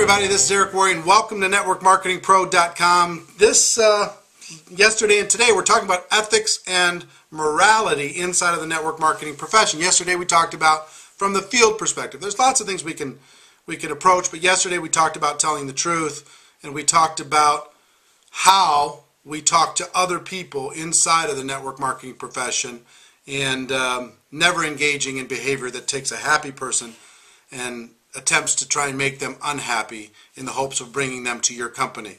everybody, this is Eric Worre, and welcome to NetworkMarketingPro.com. Yesterday and today we're talking about ethics and morality inside of the network marketing profession. Yesterday we talked about from the field perspective. There's lots of things we can approach, but yesterday we talked about telling the truth, and we talked about how we talk to other people inside of the network marketing profession, and never engaging in behavior that takes a happy person and attempts to try and make them unhappy in the hopes of bringing them to your company.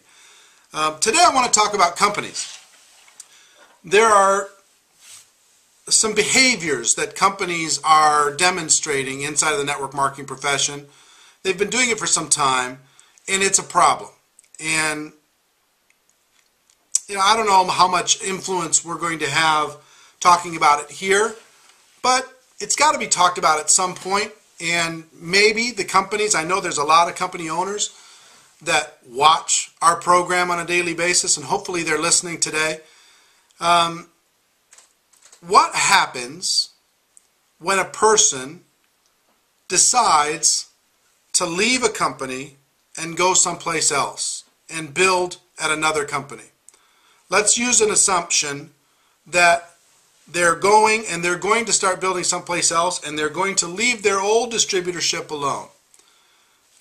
Today I want to talk about companies. There are some behaviors that companies are demonstrating inside of the network marketing profession. They've been doing it for some time, and it's a problem. And I don't know how much influence we're going to have talking about it here, but it's got to be talked about at some point. And maybe the companies, I know there's a lot of company owners that watch our program on a daily basis, and hopefully they're listening today. What happens when a person decides to leave a company and go someplace else and build at another company? Let's use an assumption that they're going to start building someplace else, and they're going to leave their old distributorship alone.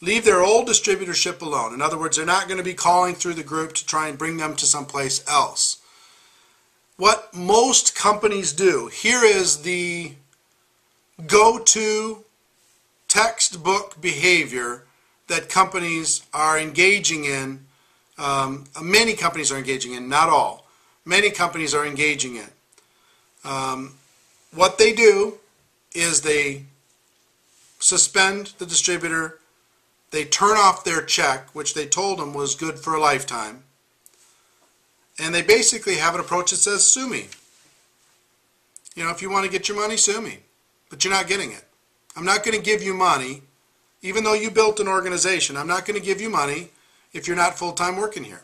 Leave their old distributorship alone. In other words, they're not going to be calling through the group to try and bring them to someplace else. What most companies do, here is the go-to textbook behavior that companies are engaging in. Many companies are engaging in, not all. Many companies are engaging in. What they do is they suspend the distributor, they turn off their check, which they told them was good for a lifetime, and they basically have an approach that says, sue me. If you want to get your money, sue me, but you're not getting it. I'm not going to give you money, even though you built an organization. I'm not going to give you money if you're not full-time working here.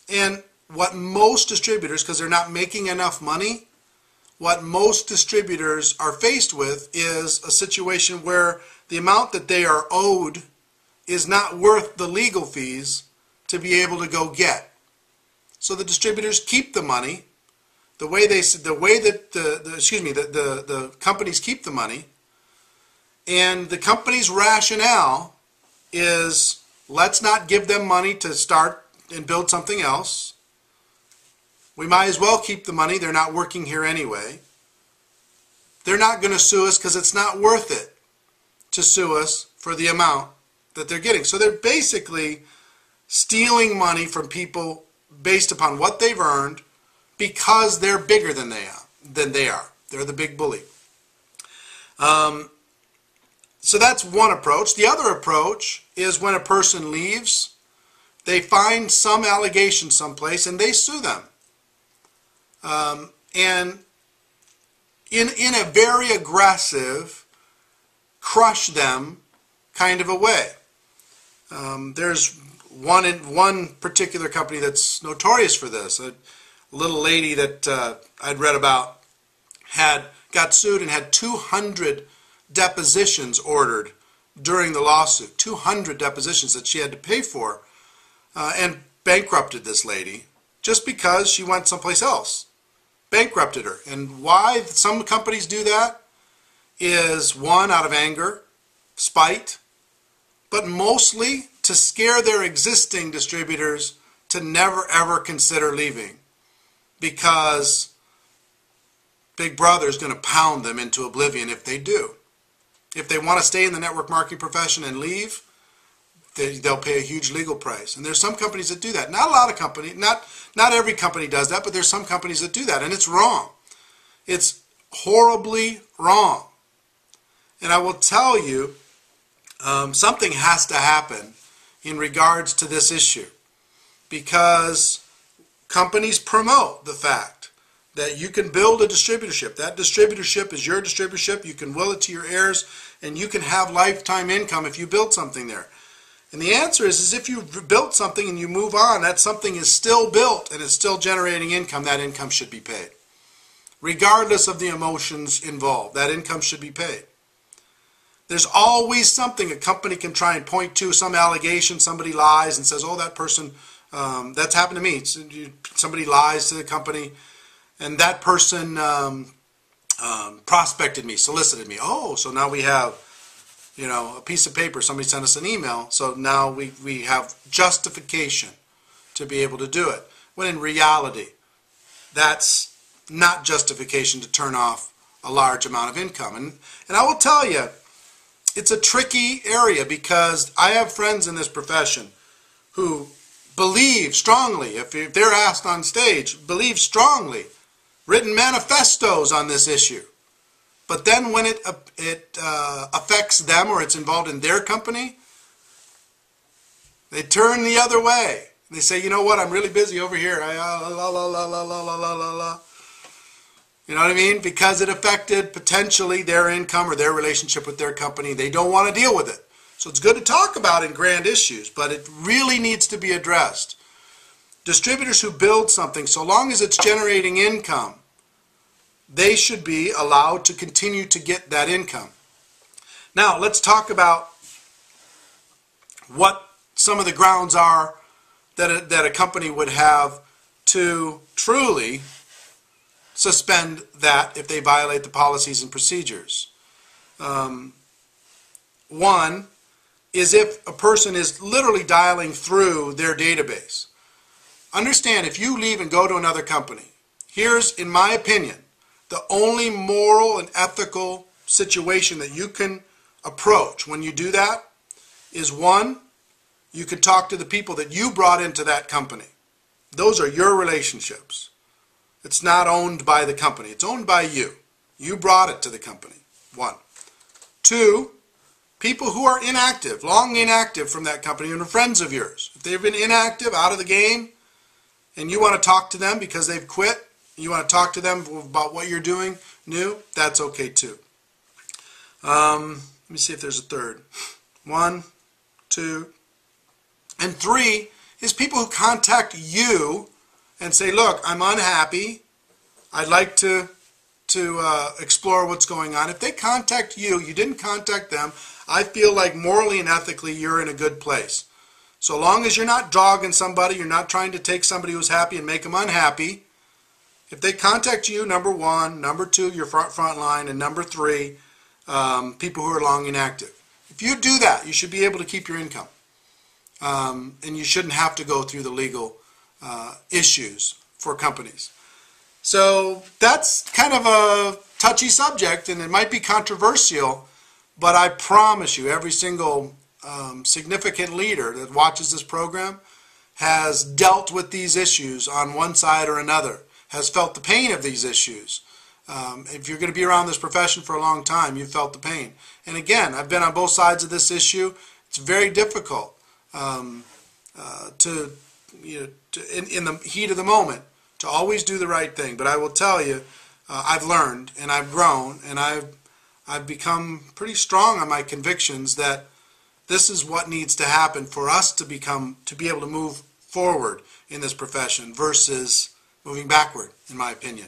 And what most distributors, because they're not making enough money, what most distributors are faced with is a situation where the amount that they are owed is not worth the legal fees to be able to go get. So the distributors keep the money. The way that the companies keep the money, and the company's rationale is, let's not give them money to start and build something else. We might as well keep the money. They're not working here anyway. They're not going to sue us because it's not worth it to sue us for the amount that they're getting. So they're basically stealing money from people based upon what they've earned because they're bigger than they are. They're the big bully. So that's one approach. The other approach is when a person leaves, they find some allegation someplace and they sue them. And in a very aggressive, crush them kind of a way. There's one particular company that's notorious for this. A little lady that I'd read about got sued and had 200 depositions ordered during the lawsuit. 200 depositions that she had to pay for, and bankrupted this lady just because she went someplace else. Bankrupted her. And why some companies do that is, one, out of anger, spite, but mostly to scare their existing distributors to never ever consider leaving, because Big Brother is going to pound them into oblivion if they do. If they want to stay in the network marketing profession and leave, they'll pay a huge legal price. And there's some companies that do that. Not a lot of companies, not every company does that, but there's some companies that do that, and it's wrong. It's horribly wrong. And I will tell you, something has to happen in regards to this issue, because companies promote the fact that you can build a distributorship. That distributorship is your distributorship. You can will it to your heirs, and you can have lifetime income if you build something there. And the answer is if you've built something and you move on, that something is still built and it's still generating income, that income should be paid. Regardless of the emotions involved, that income should be paid. There's always something a company can try and point to, some allegation, somebody lies and says, oh, that person, that's happened to me. Somebody lies to the company, and that person prospected me, solicited me. Oh, so now we have, a piece of paper, somebody sent us an email, so now we have justification to be able to do it. When in reality, that's not justification to turn off a large amount of income. And I will tell you, it's a tricky area, because I have friends in this profession who believe strongly, if they're asked on stage, believe strongly, written manifestos on this issue. But then when it affects them, or it's involved in their company, they turn the other way. They say, you know what, I'm really busy over here. You know what I mean? Because it affected potentially their income or their relationship with their company. They don't want to deal with it. So it's good to talk about in grand issues, but it really needs to be addressed. Distributors who build something, so long as it's generating income, they should be allowed to continue to get that income. Now, let's talk about what some of the grounds are that a company would have to truly suspend that if they violate the policies and procedures. One is if a person is literally dialing through their database. Understand, if you leave and go to another company, here's, in my opinion, the only moral and ethical situation that you can approach when you do that is, one, you can talk to the people that you brought into that company. Those are your relationships. It's not owned by the company. It's owned by you. You brought it to the company. One. Two, people who are inactive, long inactive from that company, and are friends of yours. If they've been inactive, out of the game, and you want to talk to them because they've quit, you want to talk to them about what you're doing new, that's okay too. Let me see if there's a third. One, two, and three is people who contact you and say, look, I'm unhappy, I'd like to explore what's going on. If they contact you, you didn't contact them, I feel like morally and ethically you're in a good place. So long as you're not dogging somebody, you're not trying to take somebody who's happy and make them unhappy. If they contact you, number one, number two, your front line, and number three, people who are long inactive. If you do that, you should be able to keep your income. And you shouldn't have to go through the legal issues for companies. So that's kind of a touchy subject, and it might be controversial, but I promise you, every single significant leader that watches this program has dealt with these issues on one side or another, has felt the pain of these issues. If you're going to be around this profession for a long time, you've felt the pain. And again, I've been on both sides of this issue. It's very difficult in the heat of the moment to always do the right thing. But I will tell you, I've learned and I've grown and I've become pretty strong on my convictions that this is what needs to happen for us to be able to move forward in this profession versus moving backward, in my opinion.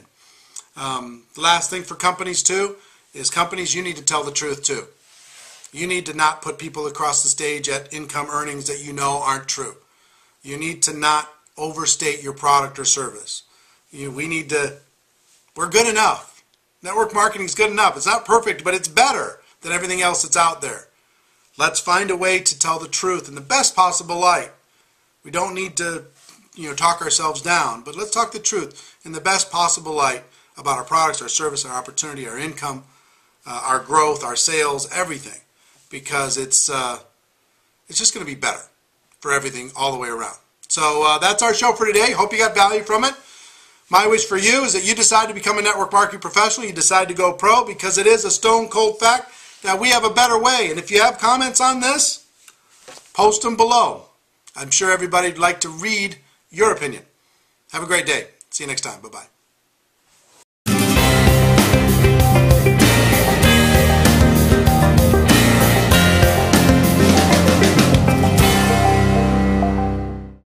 The last thing for companies too is companies, you need to tell the truth too. You need to not put people across the stage at income earnings that you know aren't true. You need to not overstate your product or service. We're good enough. Network marketing is good enough. It's not perfect, but it's better than everything else that's out there. Let's find a way to tell the truth in the best possible light. We don't need to talk ourselves down, but let's talk the truth in the best possible light about our products, our service, our opportunity, our income, our growth, our sales, everything, because it's just going to be better for everything all the way around. So that's our show for today. Hope you got value from it. My wish for you is that you decide to become a network marketing professional. You decide to go pro, because it is a stone cold fact that we have a better way. And if you have comments on this, post them below. I'm sure everybody would like to read your opinion. Have a great day. See you next time. Bye-bye.